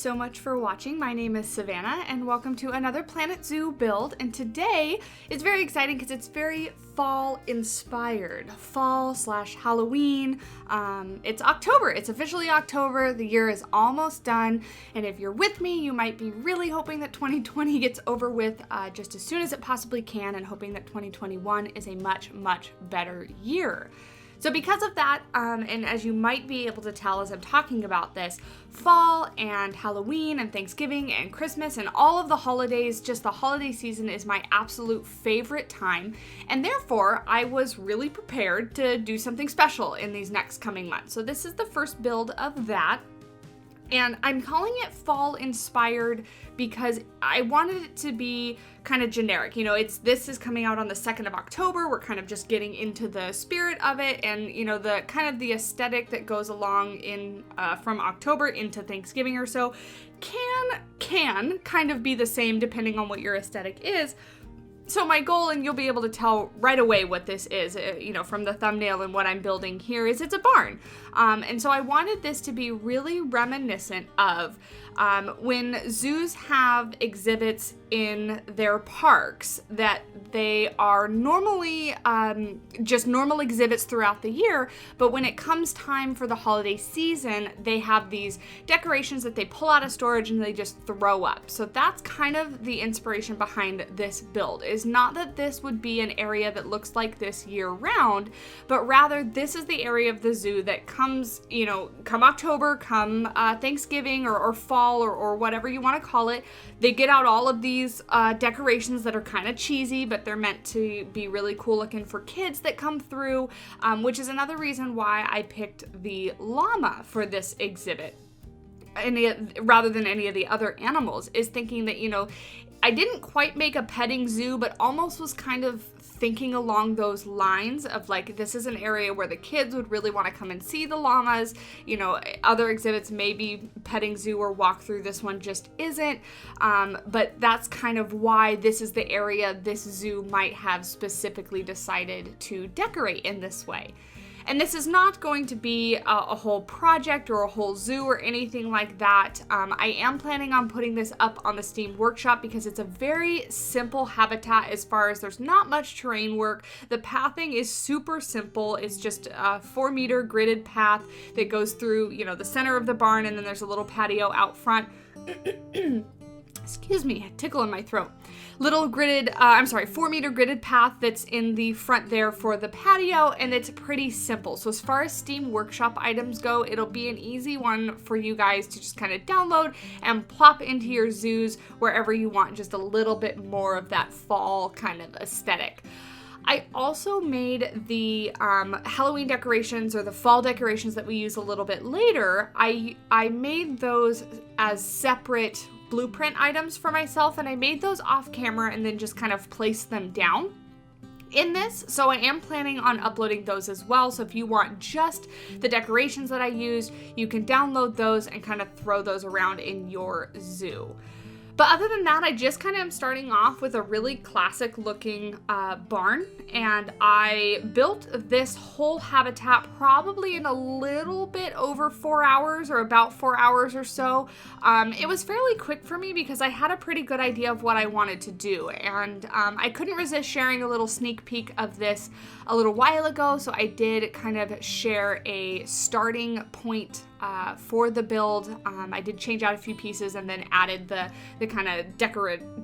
so much for watching. My name is Savannah and welcome to another Planet Zoo build. And today is very exciting because it's very fall inspired. Fall/Halloween. It's October. It's officially October. The year is almost done. And if you're with me, you might be really hoping that 2020 gets over with just as soon as it possibly can and hoping that 2021 is a much, much better year. So because of that, and as you might be able to tell as I'm talking about this, fall and Halloween and Thanksgiving and Christmas and all of the holidays, just the holiday season is my absolute favorite time. And therefore, I was really prepared to do something special in these next coming months. So this is the first build of that. And I'm calling it fall inspired because I wanted it to be kind of generic. You know, this is coming out on the 2nd of October. We're kind of just getting into the spirit of it and, you know, the kind of the aesthetic that goes along in from October into Thanksgiving or so can kind of be the same depending on what your aesthetic is. So my goal, and you'll be able to tell right away what this is, you know, from the thumbnail and what I'm building here, is it's a barn. And so I wanted this to be really reminiscent of when zoos have exhibits in their parks that they are normally just normal exhibits throughout the year, but when it comes time for the holiday season, they have these decorations that they pull out of storage and they just throw up. So that's kind of the inspiration behind this build, is not that this would be an area that looks like this year round, but rather this is the area of the zoo that comes, you know, come October, come Thanksgiving or fall or whatever you want to call it, they get out all of these decorations that are kind of cheesy, but they're meant to be really cool looking for kids that come through, which is another reason why I picked the llama for this exhibit rather than any of the other animals, is thinking that, you know, I didn't quite make a petting zoo, but almost was kind of thinking along those lines of like, this is an area where the kids would really want to come and see the llamas. You know, other exhibits may be petting zoo or walk through. This one just isn't. But that's kind of why this is the area this zoo might have specifically decided to decorate in this way. And this is not going to be a whole project or a whole zoo or anything like that. I am planning on putting this up on the Steam Workshop because it's a very simple habitat as far as there's not much terrain work. The pathing is super simple. It's just a 4-meter gridded path that goes through, you know, the center of the barn, and then there's a little patio out front. Excuse me, a tickle in my throat. Little gridded, 4-meter gridded path that's in the front there for the patio, and it's pretty simple. So as far as Steam Workshop items go, it'll be an easy one for you guys to just kind of download and plop into your zoos wherever you want just a little bit more of that fall kind of aesthetic. I also made the Halloween decorations, or the fall decorations that we use a little bit later. I made those as separate blueprint items for myself, and I made those off camera and then just kind of placed them down in this. So I am planning on uploading those as well. So if you want just the decorations that I used, you can download those and kind of throw those around in your zoo. But other than that, I just kind of am starting off with a really classic looking barn, and I built this whole habitat probably in a little bit over 4 hours, or about 4 hours or so. It was fairly quick for me because I had a pretty good idea of what I wanted to do, and I couldn't resist sharing a little sneak peek of this a little while ago, so I did kind of share a starting point for the build. I did change out a few pieces and then added the kind of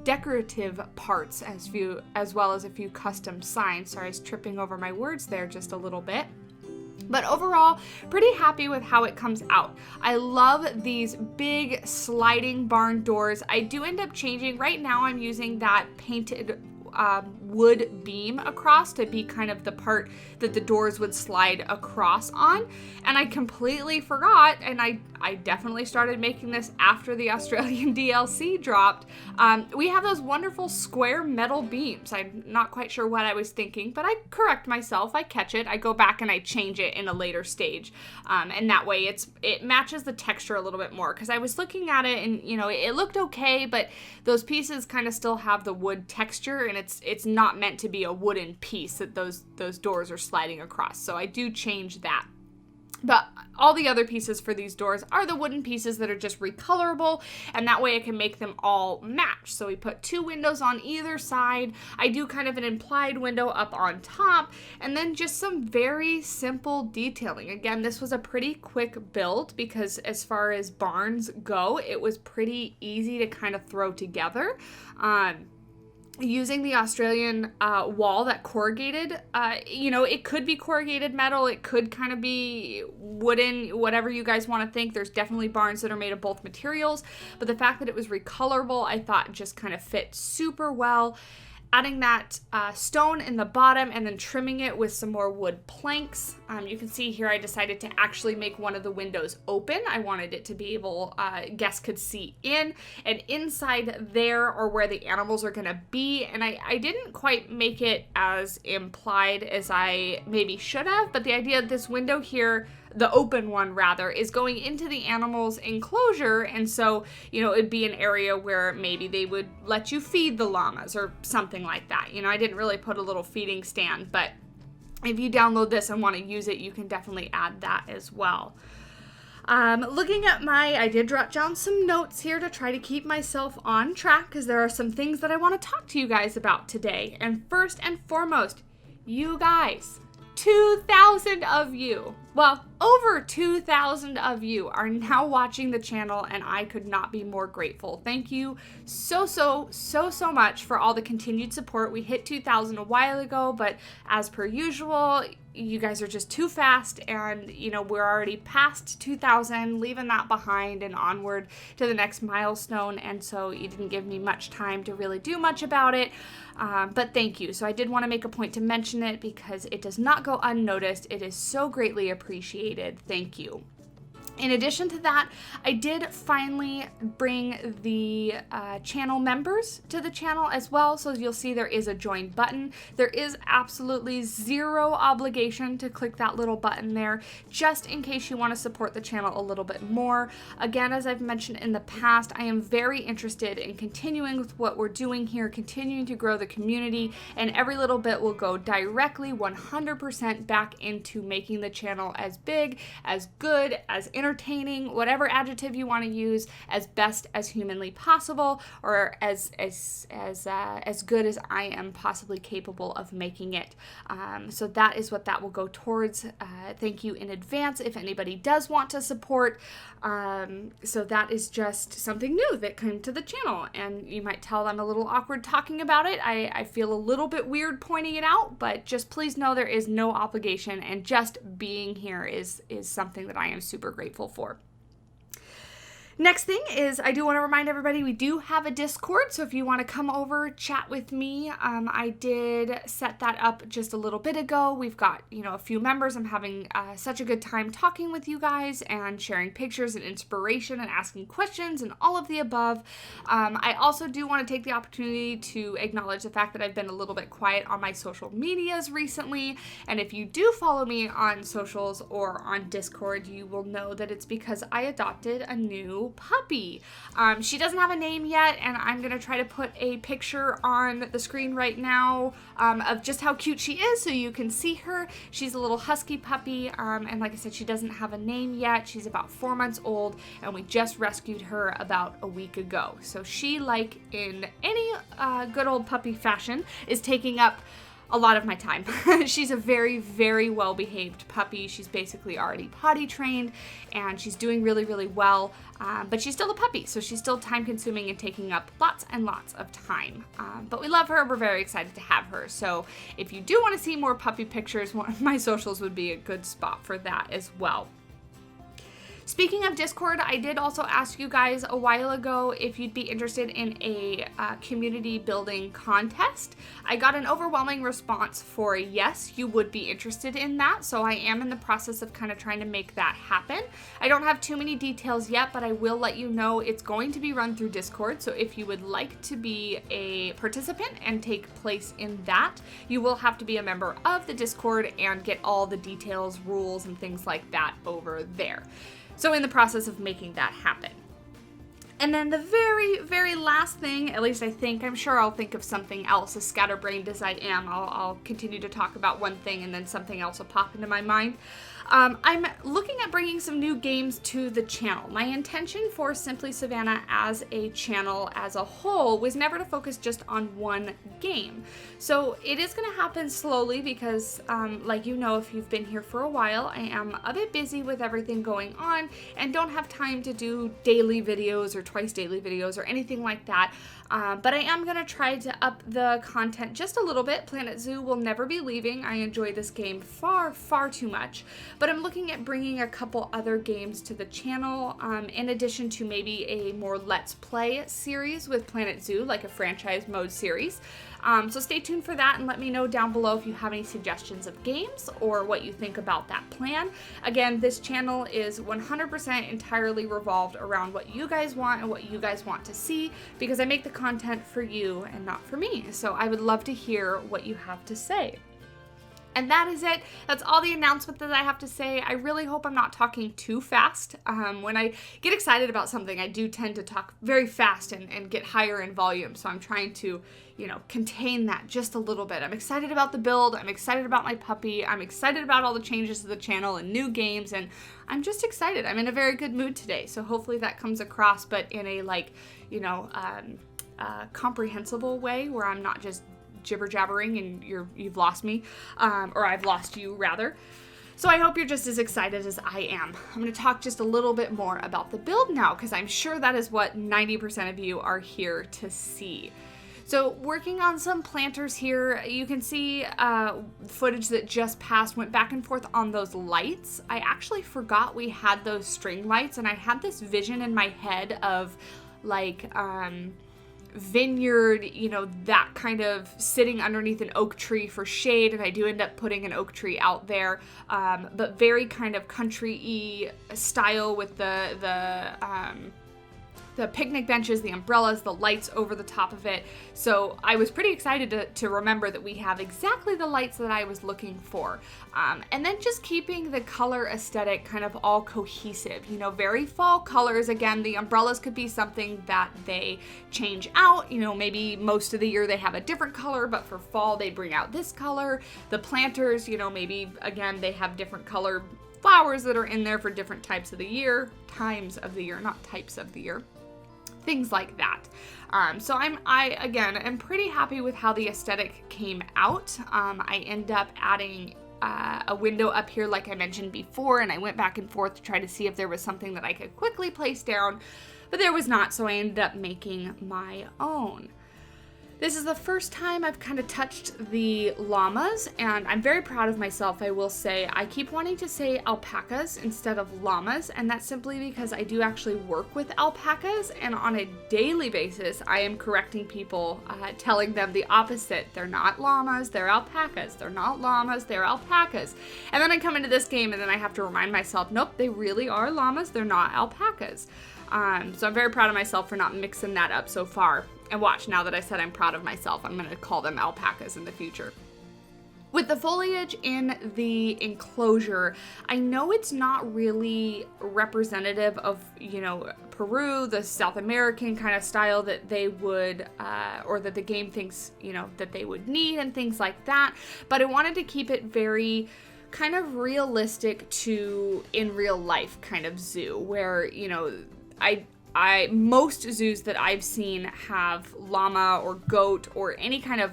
decorative parts as well as a few custom signs. Sorry, I was tripping over my words there just a little bit. But overall, pretty happy with how it comes out. I love these big sliding barn doors. I do end up changing. Right now I'm using that painted wood beam across to be kind of the part that the doors would slide across on, and I completely forgot, and I definitely started making this after the Australian DLC dropped. We have those wonderful square metal beams. I'm not quite sure what I was thinking, but I correct myself, I catch it, I go back and I change it in a later stage, and that way it matches the texture a little bit more, because I was looking at it and, you know, it looked okay, but those pieces kind of still have the wood texture, and it's not meant to be a wooden piece that those doors are sliding across. So I do change that. But all the other pieces for these doors are the wooden pieces that are just recolorable, and that way I can make them all match. So we put 2 windows on either side. I do kind of an implied window up on top, and then just some very simple detailing. Again, this was a pretty quick build because as far as barns go, it was pretty easy to kind of throw together. Using the Australian wall that corrugated, it could be corrugated metal, it could kind of be wooden, whatever you guys want to think. There's definitely barns that are made of both materials, but the fact that it was recolorable, I thought just kind of fit super well. Adding that stone in the bottom and then trimming it with some more wood planks. You can see here I decided to actually make one of the windows open. I wanted it to be able, guests could see in, and inside there or where the animals are going to be. And I didn't quite make it as implied as I maybe should have, but the idea of this window here, the open one rather, is going into the animals' enclosure, and so, it'd be an area where maybe they would let you feed the llamas or something like that. I didn't really put a little feeding stand, but if you download this and want to use it, you can definitely add that as well. Looking at I did jot down some notes here to try to keep myself on track because there are some things that I want to talk to you guys about today. And first and foremost, you guys, 2,000 of you, well, over 2,000 of you are now watching the channel, and I could not be more grateful. Thank you so much for all the continued support. We hit 2,000 a while ago, but as per usual, you guys are just too fast, and we're already past 2,000, leaving that behind and onward to the next milestone, and so you didn't give me much time to really do much about it, but thank you. So I did want to make a point to mention it because it does not go unnoticed. It is so greatly appreciated. Thank you. In addition to that, I did finally bring the channel members to the channel as well. So you'll see there is a join button. There is absolutely zero obligation to click that little button there, just in case you want to support the channel a little bit more. Again, as I've mentioned in the past, I am very interested in continuing with what we're doing here, continuing to grow the community, and every little bit will go directly 100% back into making the channel as big, as good, as entertaining, whatever adjective you want to use, as best as humanly possible, or as good as I am possibly capable of making it. So that is what that will go towards. Thank you in advance if anybody does want to support. So that is just something new that came to the channel, and you might tell I'm a little awkward talking about it. I feel a little bit weird pointing it out, but just please know there is no obligation, and just being here is something that I am super grateful for. Next thing is, I do want to remind everybody we do have a Discord, so if you want to come over, chat with me, I did set that up just a little bit ago. We've got, a few members. I'm having such a good time talking with you guys and sharing pictures and inspiration and asking questions and all of the above. I also do want to take the opportunity to acknowledge the fact that I've been a little bit quiet on my social medias recently, and if you do follow me on socials or on Discord, you will know that it's because I adopted a new puppy. She doesn't have a name yet, and I'm gonna try to put a picture on the screen right now of just how cute she is so you can see her. She's a little husky puppy, and like I said, she doesn't have a name yet. She's about 4 months old, and we just rescued her about a week ago. So she, like in any good old puppy fashion, is taking up a lot of my time. She's a very, very well-behaved puppy. She's basically already potty trained, and she's doing really, really well, but she's still a puppy, so she's still time-consuming and taking up lots and lots of time. But we love her. We're very excited to have her. So if you do want to see more puppy pictures, one of my socials would be a good spot for that as well. Speaking of Discord, I did also ask you guys a while ago if you'd be interested in a community building contest. I got an overwhelming response for yes, you would be interested in that, so I am in the process of kind of trying to make that happen. I don't have too many details yet, but I will let you know it's going to be run through Discord, so if you would like to be a participant and take place in that, you will have to be a member of the Discord and get all the details, rules, and things like that over there. So in the process of making that happen. And then the very, very last thing, at least I'm sure I'll think of something else, as scatterbrained as I am. I'll continue to talk about one thing and then something else will pop into my mind. I'm looking at bringing some new games to the channel. My intention for Simply Savannah as a channel as a whole was never to focus just on one game. So it is going to happen slowly because, like you know, if you've been here for a while, I am a bit busy with everything going on and don't have time to do daily videos or twice daily videos or anything like that. But I am going to try to up the content just a little bit. Planet Zoo will never be leaving. I enjoy this game far, far too much. But I'm looking at bringing a couple other games to the channel, in addition to maybe a more Let's Play series with Planet Zoo, like a franchise mode series. So stay tuned for that and let me know down below if you have any suggestions of games or what you think about that plan. Again, this channel is 100% entirely revolved around what you guys want and what you guys want to see, because I make the content for you and not for me. So I would love to hear what you have to say. And that is it. That's all the announcement that I have to say. I really hope I'm not talking too fast. When I get excited about something, I do tend to talk very fast and get higher in volume. So I'm trying to, contain that just a little bit. I'm excited about the build. I'm excited about my puppy. I'm excited about all the changes to the channel and new games. And I'm just excited. I'm in a very good mood today. So hopefully that comes across, but in a comprehensible way where I'm not just jibber jabbering and you've lost me, or I've lost you rather. So I hope you're just as excited as I am. I'm going to talk just a little bit more about the build now, because I'm sure that is what 90% of you are here to see. So working on some planters here, you can see footage that just passed went back and forth on those lights. I actually forgot we had those string lights, and I had this vision in my head of like vineyard, that kind of sitting underneath an oak tree for shade, and I do end up putting an oak tree out there, but very kind of country-y style with the picnic benches, the umbrellas, the lights over the top of it. So I was pretty excited to remember that we have exactly the lights that I was looking for. And then just keeping the color aesthetic kind of all cohesive, very fall colors. Again, the umbrellas could be something that they change out, maybe most of the year they have a different color, but for fall they bring out this color. The planters, maybe again, they have different color flowers that are in there for different times of the year, not types of the year. Things like that. So I again am pretty happy with how the aesthetic came out. I end up adding a window up here like I mentioned before, and I went back and forth to try to see if there was something that I could quickly place down, but there was not, so I ended up making my own. This is the first time I've kind of touched the llamas, and I'm very proud of myself, I will say. I keep wanting to say alpacas instead of llamas, and that's simply because I do actually work with alpacas, and on a daily basis, I am correcting people, telling them the opposite. They're not llamas, they're alpacas. They're not llamas, they're alpacas. And then I come into this game, and then I have to remind myself, nope, they really are llamas, they're not alpacas. So I'm very proud of myself for not mixing that up so far. And watch, now that I said I'm proud of myself, I'm going to call them alpacas in the future. With the foliage in the enclosure, I know it's not really representative of, Peru, the South American kind of style that they would, or that the game thinks, that they would need and things like that. But I wanted to keep it very kind of realistic to in real life kind of zoo where, most zoos that I've seen have llama or goat or any kind of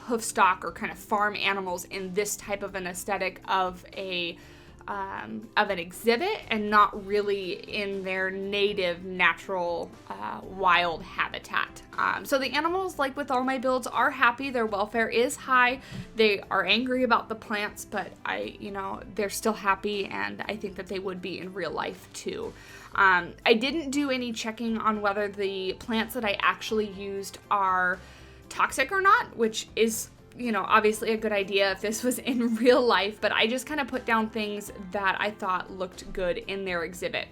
hoof stock or kind of farm animals in this type of an aesthetic of an exhibit, and not really in their native, natural, wild habitat. So the animals, like with all my builds, are happy. Their welfare is high. They are angry about the plants, but they're still happy, and I think that they would be in real life too. I didn't do any checking on whether the plants that I actually used are toxic or not, which is, obviously a good idea if this was in real life, but I just kind of put down things that I thought looked good in their exhibit.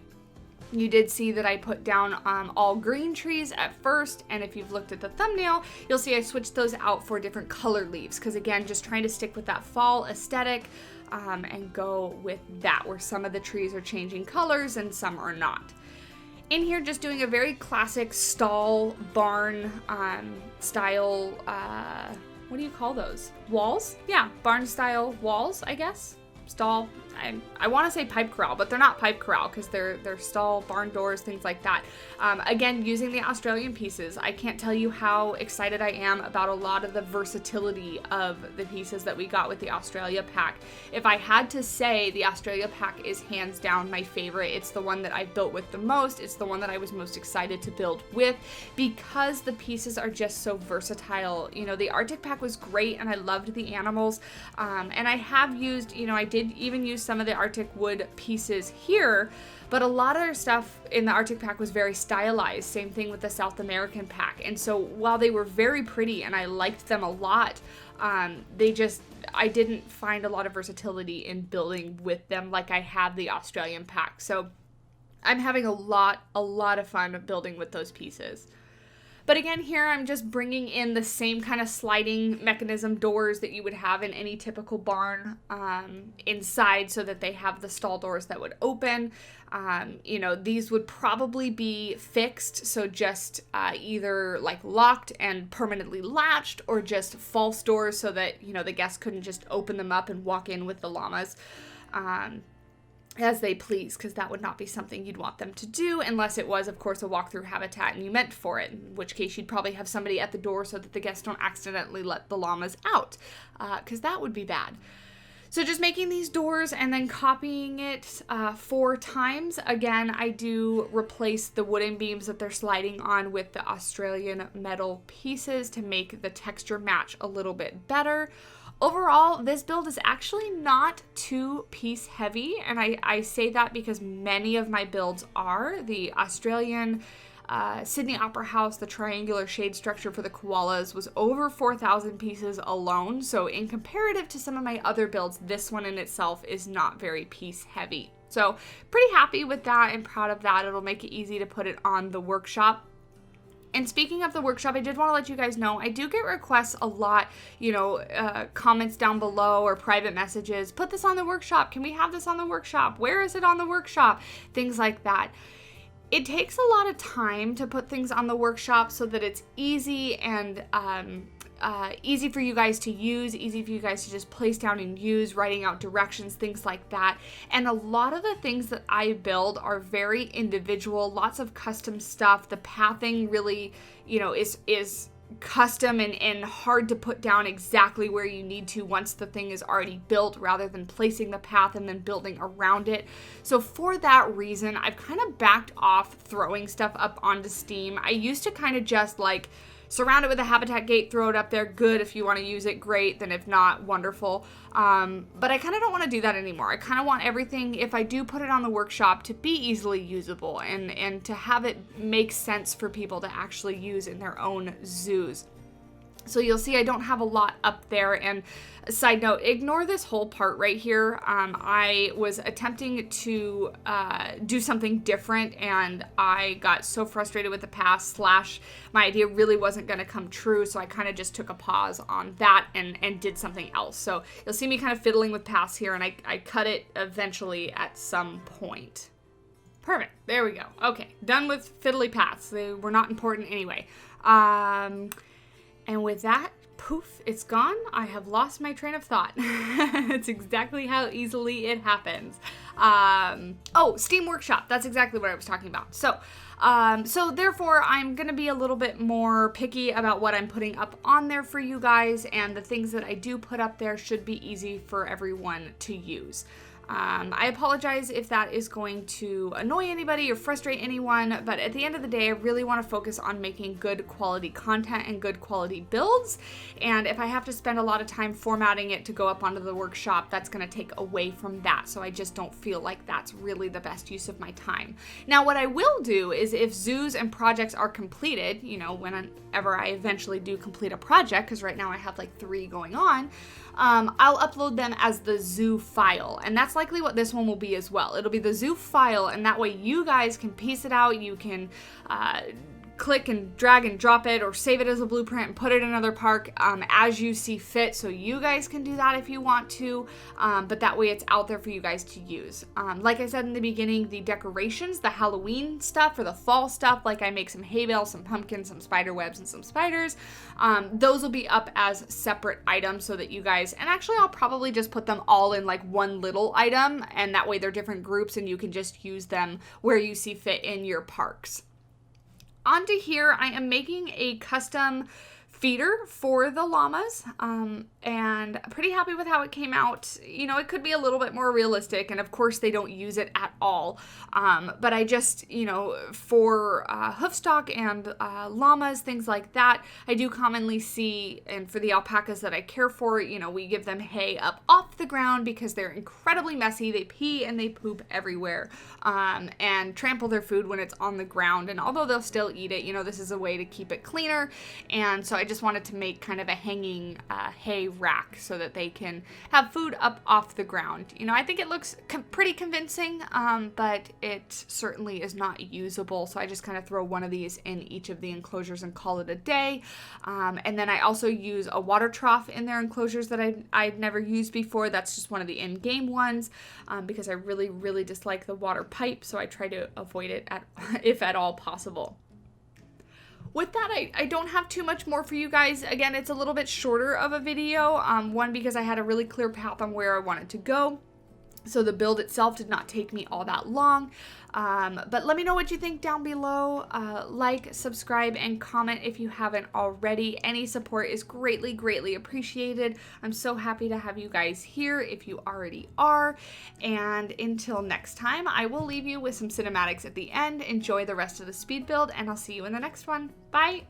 You did see that I put down all green trees at first, and if you've looked at the thumbnail, you'll see I switched those out for different color leaves, because again, just trying to stick with that fall aesthetic and go with that, where some of the trees are changing colors and some are not. In here, just doing a very classic stall barn style, what do you call those? Walls? Yeah, barn style walls, I guess. Stall, I want to say pipe corral, but they're not pipe corral because they're stall, barn doors, things like that. Again, using the Australian pieces, I can't tell you how excited I am about a lot of the versatility of the pieces that we got with the Australia pack. If I had to say, the Australia pack is hands down my favorite. It's the one that I built with the most. It's the one that I was most excited to build with because the pieces are just so versatile. You know, the Arctic pack was great and I loved the animals. And I have used, you know, I did even use some of the Arctic wood pieces here, but a lot of their stuff in the Arctic pack was very stylized. Same thing with the South American pack. And so while they were very pretty and I liked them a lot, I didn't find a lot of versatility in building with them like I have the Australian pack. So I'm having a lot of fun building with those pieces. But again, here I'm just bringing in the same kind of sliding mechanism doors that you would have in any typical barn inside so that they have the stall doors that would open. You know, these would probably be fixed, so just either like locked and permanently latched or just false doors so that, you know, the guests couldn't just open them up and walk in with the llamas. As they please, because that would not be something you'd want them to do unless it was, of course, a walkthrough habitat and you meant for it, in which case you'd probably have somebody at the door so that the guests don't accidentally let the llamas out, because that would be bad. So just making these doors and then copying it 4 times. Again, I do replace the wooden beams that they're sliding on with the Australian metal pieces to make the texture match a little bit better. Overall, this build is actually not too piece heavy, and I say that because many of my builds are. The Australian Sydney Opera House, the triangular shade structure for the koalas was over 4,000 pieces alone, so in comparative to some of my other builds, this one in itself is not very piece heavy. So pretty happy with that and proud of that. It'll make it easy to put it on the workshop. And speaking of the workshop, I did want to let you guys know, I do get requests a lot, you know, comments down below or private messages. Put this on the workshop. Can we have this on the workshop? Where is it on the workshop? Things like that. It takes a lot of time to put things on the workshop so that it's easy and easy for you guys to use, easy for you guys to just place down and use, writing out directions, things like that. And a lot of the things that I build are very individual, lots of custom stuff. The pathing really, you know, is custom and hard to put down exactly where you need to once the thing is already built, rather than placing the path and then building around it. So for that reason, I've kind of backed off throwing stuff up onto Steam. I used to kind of just like surround it with a habitat gate, throw it up there, good. If you want to use it, great. Then if not, wonderful. But I kind of don't want to do that anymore. I kind of want everything, if I do put it on the workshop, to be easily usable and to have it make sense for people to actually use in their own zoos. So you'll see I don't have a lot up there. And side note, ignore this whole part right here. I was attempting to do something different and I got so frustrated with the pass / my idea really wasn't going to come true. So I kind of just took a pause on that and did something else. So you'll see me kind of fiddling with paths here, and I cut it eventually at some point. Perfect. There we go. Okay. Done with fiddly paths. They were not important anyway. And with that, poof, it's gone. I have lost my train of thought. It's exactly how easily it happens. Oh, Steam Workshop. That's exactly what I was talking about. So therefore, I'm going to be a little bit more picky about what I'm putting up on there for you guys, and the things that I do put up there should be easy for everyone to use. I apologize if that is going to annoy anybody or frustrate anyone, but at the end of the day, I really want to focus on making good quality content and good quality builds. And if I have to spend a lot of time formatting it to go up onto the workshop, that's going to take away from that. So I just don't feel like that's really the best use of my time. Now, what I will do is if zoos and projects are completed, you know, whenever I eventually do complete a project, because right now I have like 3 going on, I'll upload them as the zoo file, and that's likely what this one will be as well. It'll be the zoo file, and that way you guys can piece it out, you can click and drag and drop it or save it as a blueprint and put it in another park as you see fit. So you guys can do that if you want to, but that way it's out there for you guys to use. Like I said in the beginning, the decorations, the Halloween stuff or the fall stuff, like I make some hay bales, some pumpkins, some spider webs, and some spiders, those will be up as separate items so that you guys, and actually I'll probably just put them all in like one little item, and that way they're different groups and you can just use them where you see fit in your parks. Onto here, I am making a custom feeder for the llamas, and pretty happy with how it came out. You know, it could be a little bit more realistic, and of course they don't use it at all, but I just, you know, for hoofstock and llamas, things like that, I do commonly see, and for the alpacas that I care for, you know, we give them hay up off the ground because they're incredibly messy. They pee and they poop everywhere, and trample their food when it's on the ground, and although they'll still eat it, you know, this is a way to keep it cleaner, and so I just wanted to make kind of a hanging hay rack so that they can have food up off the ground. You know, I think it looks pretty convincing, but it certainly is not usable, so I just kind of throw one of these in each of the enclosures and call it a day. And then I also use a water trough in their enclosures that I'd never used before. That's just one of the in-game ones, because I really dislike the water pipe, so I try to avoid it if at all possible. With that, I don't have too much more for you guys. Again, it's a little bit shorter of a video, one because I had a really clear path on where I wanted to go. So the build itself did not take me all that long, but let me know what you think down below. Like, subscribe, and comment if you haven't already. Any support is greatly appreciated. I'm so happy to have you guys here if you already are. And until next time, I will leave you with some cinematics at the end. Enjoy the rest of the speed build, and I'll see you in the next one. Bye!